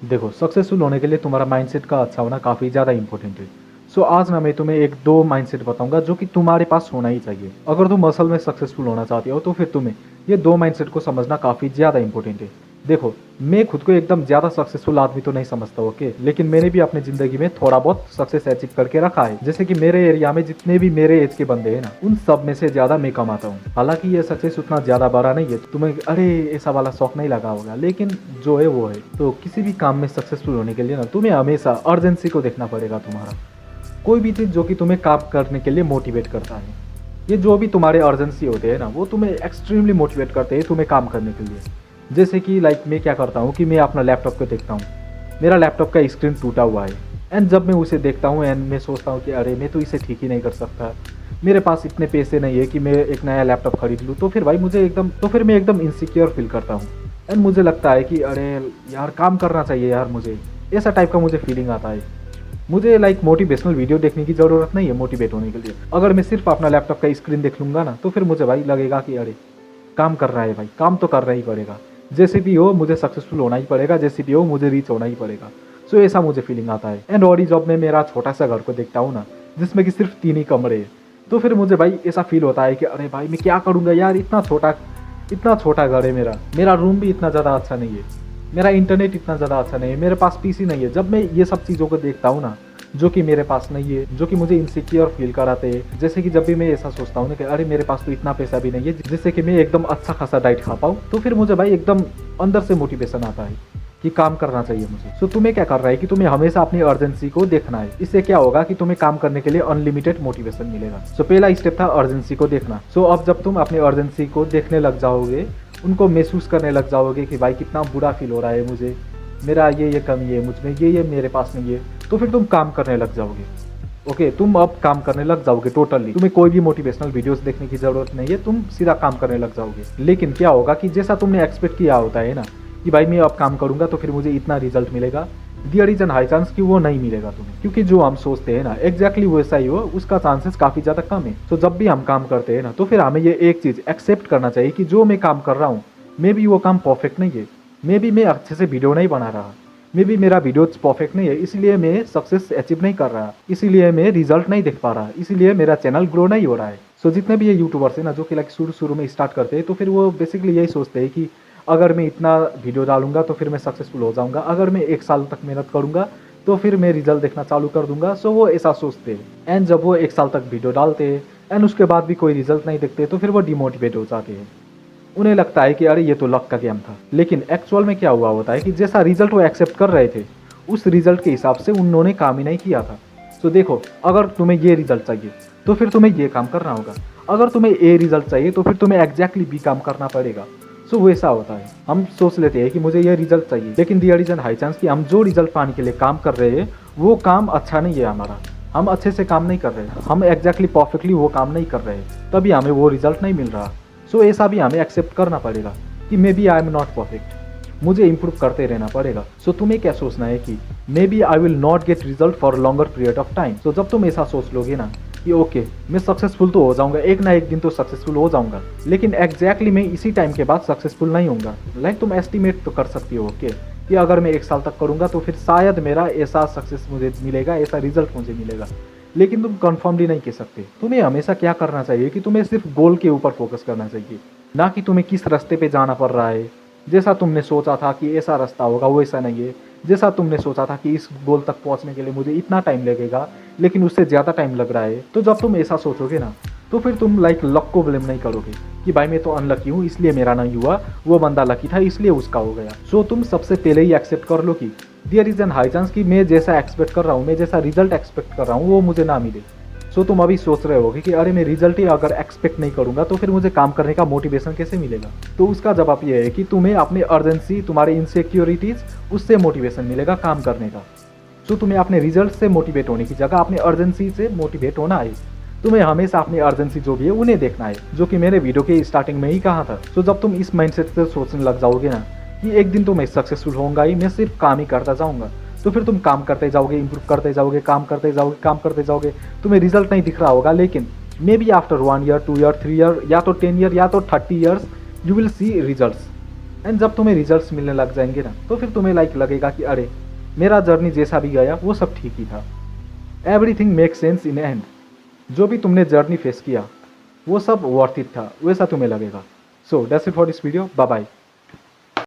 देखो, सक्सेसफुल होने के लिए तुम्हारा माइंडसेट का अच्छा होना काफ़ी ज़्यादा इंपॉर्टेंट है। सो आज ना मैं तुम्हें एक दो माइंडसेट बताऊंगा जो कि तुम्हारे पास होना ही चाहिए। अगर तुम असल में सक्सेसफुल होना चाहते हो तो फिर तुम्हें ये दो माइंडसेट को समझना काफ़ी ज़्यादा इंपॉर्टेंट है। देखो, मैं खुद को एकदम ज़्यादा सक्सेसफुल आदमी तो नहीं समझता, ओके, लेकिन मैंने भी अपनी ज़िंदगी में थोड़ा बहुत सक्सेस अचीव करके रखा है। जैसे कि मेरे एरिया में जितने भी मेरे एज के बंदे हैं ना, उन सब में से ज़्यादा मैं कमाता हूँ। हालांकि ये सक्सेस उतना ज़्यादा बड़ा नहीं है, तुम्हें अरे ऐसा वाला शौक नहीं लगा होगा, लेकिन जो है वो है। तो किसी भी काम में सक्सेसफुल होने के लिए ना तुम्हें हमेशा अर्जेंसी को देखना पड़ेगा। तुम्हारा कोई भी चीज़ जो कि तुम्हें काम करने के लिए मोटिवेट करता है, ये जो भी तुम्हारे अर्जेंसी होते हैं ना, वो तुम्हें एक्सट्रीमली मोटिवेट करते हैं तुम्हें काम करने के लिए। जैसे कि लाइक मैं क्या करता हूँ कि मैं अपना लैपटॉप को देखता हूँ, मेरा लैपटॉप का स्क्रीन टूटा हुआ है। एंड जब मैं उसे देखता हूँ एंड मैं सोचता हूँ कि अरे मैं तो इसे ठीक ही नहीं कर सकता, मेरे पास इतने पैसे नहीं है कि मैं एक नया लैपटॉप खरीद लूँ, तो फिर भाई मुझे एकदम तो फिर मैं एकदम इनसिक्योर फील करता हूँ। एंड मुझे लगता है कि अरे यार काम करना चाहिए यार, मुझे ऐसा टाइप का मुझे फीलिंग आता है। मुझे लाइक मोटिवेशनल वीडियो देखने की ज़रूरत नहीं है मोटिवेट होने के लिए। अगर मैं सिर्फ अपना लैपटॉप का स्क्रीन देख लूँगा ना, तो फिर मुझे भाई लगेगा कि अरे काम कर रहा है भाई, काम तो करना ही पड़ेगा, जैसे भी हो मुझे सक्सेसफुल होना ही पड़ेगा, जैसे भी हो मुझे रीच होना ही पड़ेगा। सो ऐसा मुझे फीलिंग आता है। एंड और जब मैं मेरा छोटा सा घर को देखता हूँ ना, जिसमें कि सिर्फ 3 ही कमरे हैं, तो फिर मुझे भाई ऐसा फील होता है कि अरे भाई मैं क्या करूँगा यार, इतना छोटा घर है मेरा, मेरा रूम भी इतना ज़्यादा अच्छा नहीं है, मेरा इंटरनेट इतना ज़्यादा अच्छा नहीं है, मेरे पास पीसी नहीं है। जब मैं ये सब चीज़ों को देखता हूँ ना, जो कि मेरे पास नहीं है, जो कि मुझे इनसिक्योर फील कराते हैं, जैसे कि जब भी मैं ऐसा सोचता हूँ ना कि अरे मेरे पास तो इतना पैसा भी नहीं है जिससे कि मैं एकदम अच्छा खासा डाइट खा पाऊँ, तो फिर मुझे भाई एकदम अंदर से मोटिवेशन आता है कि काम करना चाहिए मुझे। सो तुम्हें क्या करना है कि तुम्हें हमेशा अपनी अर्जेंसी को देखना है। इससे क्या होगा कि तुम्हें काम करने के लिए अनलिमिटेड मोटिवेशन मिलेगा। सो पहला स्टेप था अर्जेंसी को देखना। सो अब जब तुम अपनी अर्जेंसी को देखने लग जाओगे, उनको महसूस करने लग जाओगे कि भाई कितना बुरा फील हो रहा है मुझे, मेरा ये कमी है मुझमें, ये मेरे पास नहीं है, तो फिर तुम काम करने लग जाओगे। ओके, तुम अब काम करने लग जाओगे टोटली। तुम्हें कोई भी मोटिवेशनल वीडियोस देखने की जरूरत नहीं है, तुम सीधा काम करने लग जाओगे। लेकिन क्या होगा कि जैसा तुमने एक्सपेक्ट किया होता है ना कि भाई मैं अब काम करूंगा तो फिर मुझे इतना रिजल्ट मिलेगा, दियर इज एन हाई चांस कि वो नहीं मिलेगा तुम्हें। क्योंकि जो हम सोचते हैं ना एग्जैक्टली वैसा ही हो, उसका चांसेस काफ़ी ज़्यादा कम है। तो जब भी हम काम करते हैं ना, तो फिर हमें ये एक चीज़ एक्सेप्ट करना चाहिए कि जो मैं काम कर रहा हूँ, मे बी वो काम परफेक्ट नहीं है, मे बी मैं अच्छे से वीडियो नहीं बना रहा, मे बी मेरा वीडियो परफेक्ट नहीं है, इसलिए मैं सक्सेस अचीव नहीं कर रहा, इसीलिए मैं रिजल्ट नहीं देख पा रहा, इसीलिए मेरा चैनल ग्रो नहीं हो रहा है। सो जितने भी ये यूट्यूबर्स हैं ना जो कि लाइक शुरू शुरू में स्टार्ट करते हैं, तो फिर वो बेसिकली यही सोचते हैं कि अगर मैं इतना वीडियो डालूंगा तो फिर मैं सक्सेसफुल हो जाऊंगा, अगर मैं 1 साल तक मेहनत करूंगा तो फिर मैं रिजल्ट देखना चालू कर दूंगा। सो वो ऐसा सोचते हैं। एंड जब वो 1 साल तक वीडियो डालते हैं एंड उसके बाद भी कोई रिजल्ट नहीं देखते, तो फिर वो डिमोटिवेट हो जाते हैं। उन्हें लगता है कि अरे ये तो लक का गेम था। लेकिन एक्चुअल में क्या हुआ होता है कि जैसा रिजल्ट वो एक्सेप्ट कर रहे थे, उस रिजल्ट के हिसाब से उन्होंने काम ही नहीं किया था। तो देखो, अगर तुम्हें ये रिजल्ट चाहिए तो फिर तुम्हें ये काम करना होगा, अगर तुम्हें ए रिजल्ट चाहिए तो फिर तुम्हें एग्जैक्टली बी काम करना पड़ेगा। सो वैसा होता है। हम सोच लेते हैं कि मुझे ये रिजल्ट चाहिए, लेकिन there is an high chance कि हम जो रिजल्ट पाने के लिए काम कर रहे हैं वो काम अच्छा नहीं है हमारा, हम अच्छे से काम नहीं कर रहे, हम एग्जैक्टली परफेक्टली वो काम नहीं कर रहे, तभी हमें वो रिजल्ट नहीं मिल रहा। सो ऐसा भी हमें एक्सेप्ट करना पड़ेगा कि maybe I am not perfect, मुझे इंप्रूव करते रहना पड़ेगा। सो तुम्हें क्या सोचना है कि maybe I will not get result for longer period of time. So जब तुम ऐसा सोच लोगे ना कि ओके मैं सक्सेसफुल तो हो जाऊंगा, एक ना एक दिन तो सक्सेसफुल हो जाऊंगा, लेकिन एग्जैक्टली मैं इसी टाइम के बाद सक्सेसफुल नहीं होऊंगा। लाइक तुम एस्टिमेट तो कर सकती हो ओके कि अगर मैं 1 साल तक करूंगा तो फिर शायद मेरा ऐसा सक्सेस मुझे मिलेगा, ऐसा रिजल्ट मुझे मिलेगा, लेकिन तुम कन्फर्मली नहीं कह सकते। तुम्हें हमेशा क्या करना चाहिए कि तुम्हें सिर्फ गोल के ऊपर फोकस करना चाहिए, ना कि तुम्हें किस रास्ते पे जाना पड़ रहा है। जैसा तुमने सोचा था कि ऐसा रास्ता होगा वो ऐसा नहीं है, जैसा तुमने सोचा था कि इस गोल तक पहुंचने के लिए मुझे इतना टाइम लगेगा, लेकिन उससे ज़्यादा टाइम लग रहा है। तो जब तुम ऐसा सोचोगे ना, तो फिर तुम लाइक लक को ब्लेम नहीं करोगे कि भाई मैं तो अनलकी हूँ इसलिए मेरा नहीं हुआ, वो बंदा लकी था इसलिए उसका हो गया। सो तुम सबसे पहले ही एक्सेप्ट कर लो कि there is an high chance कि मैं जैसा एक्सपेक्ट कर रहा हूँ, मैं जैसा रिजल्ट एक्सपेक्ट कर रहा हूँ वो मुझे ना मिले। सो तुम अभी सोच रहे होगे कि अरे मैं रिजल्ट ही अगर एक्सपेक्ट नहीं करूंगा तो फिर मुझे काम करने का मोटिवेशन कैसे मिलेगा। तो उसका जवाब ये है कि तुम्हें अपनी अर्जेंसी, तुम्हारी इनसिक्योरिटीज, उससे मोटिवेशन मिलेगा काम करने का। सो तुम्हें अपने रिजल्ट से मोटिवेट होने की जगह अपनी अर्जेंसी से मोटिवेट होना है। तुम्हें हमेशा अपनी अर्जेंसी जो भी है उन्हें देखना है, जो कि मेरे वीडियो के स्टार्टिंग में ही कहा था। सो जब तुम इस माइंडसेट से सोचने लग जाओगे ना कि एक दिन तो मैं सक्सेसफुल होऊंगा ही, मैं सिर्फ काम ही करता जाऊंगा, तो फिर तुम काम करते जाओगे, इंप्रूव करते जाओगे, काम करते जाओगे, काम करते जाओगे। तुम्हें रिजल्ट नहीं दिख रहा होगा, लेकिन may be after 1 year, 2 year, 3 year, या तो 10 ईयर, या तो 30 years, you will see results. And जब तुम्हें रिजल्ट्स मिलने लग जाएंगे ना, तो फिर तुम्हें लाइक लगेगा कि अरे मेरा जर्नी जैसा भी गया वो सब ठीक ही था। Everything make sense in and. जो भी तुमने जर्नी फेस किया वो सब वर्थ इट था, वैसा तुम्हें लगेगा। So that's it for this video, bye bye.